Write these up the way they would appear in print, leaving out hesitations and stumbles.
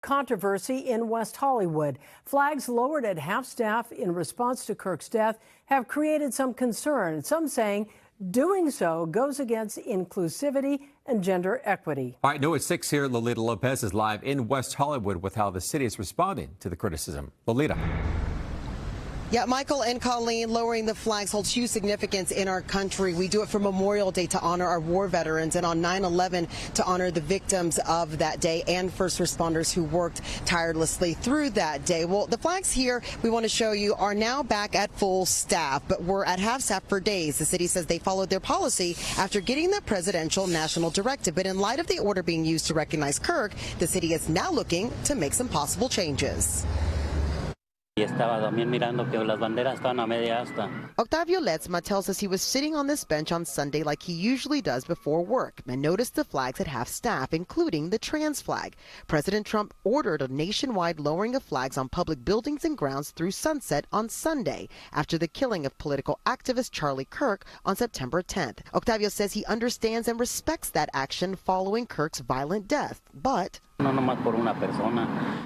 Controversy in West Hollywood. Flags lowered at half-staff in response to Kirk's death have created some concern, some saying doing so goes against inclusivity and gender equity. All right, it's 6 here. Lolita Lopez is live in West Hollywood with how the city is responding to the criticism. Lolita. Yeah, Michael and Colleen, lowering the flags holds huge significance in our country. We do it for Memorial Day to honor our war veterans, and on 9/11 to honor the victims of that day and first responders who worked tirelessly through that day. Well, the flags here we want to show you are now back at full staff, but were at half staff for days. The city says they followed their policy after getting the presidential national directive. But in light of the order being used to recognize Kirk, the city is now looking to make some possible changes. Octavio Letzma tells us he was sitting on this bench on Sunday like he usually does before work and noticed the flags at half staff, including the trans flag. President Trump ordered a nationwide lowering of flags on public buildings and grounds through sunset on Sunday after the killing of political activist Charlie Kirk on September 10th. Octavio says he understands and respects that action following Kirk's violent death, but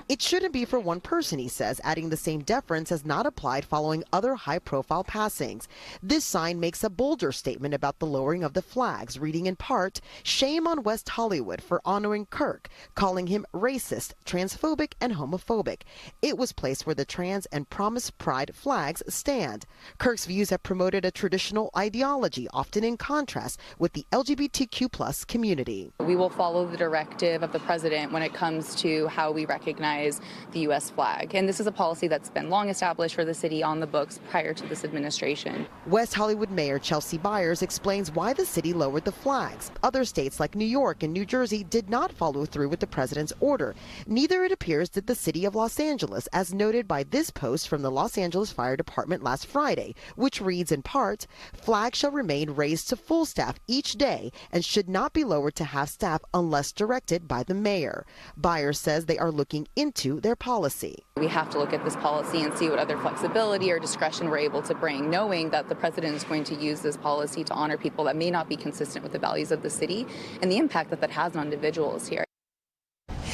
it shouldn't be for one person, he says, adding the same deference has not applied following other high-profile passings. This sign makes a bolder statement about the lowering of the flags, reading in part, "Shame on West Hollywood for honoring Kirk," calling him racist, transphobic, and homophobic. It was placed where the trans and Promise Pride flags stand. Kirk's views have promoted a traditional ideology, often in contrast with the LGBTQ+ community. We will follow the directive of the president when it comes to how we recognize the U.S. flag. And this is a policy that's been long established for the city on the books prior to this administration. West Hollywood Mayor Chelsea Byers explains why the city lowered the flags. Other states like New York and New Jersey did not follow through with the president's order. Neither, it appears, did the city of Los Angeles, as noted by this post from the Los Angeles Fire Department last Friday, which reads in part, "Flags shall remain raised to full staff each day and should not be lowered to half staff unless directed by the mayor." Byers says they are looking into their policy. We have to look at this policy and see what other flexibility or discretion we're able to bring, knowing that the president is going to use this policy to honor people that may not be consistent with the values of the city and the impact that that has on individuals here.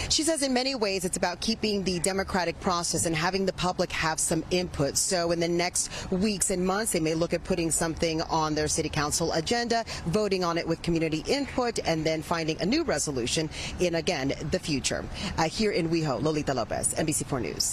She says in many ways it's about keeping the democratic process and having the public have some input. So in the next weeks and months, they may look at putting something on their city council agenda, voting on it with community input, and then finding a new resolution in, again, the future. Here in WeHo, Lolita Lopez, NBC4 News.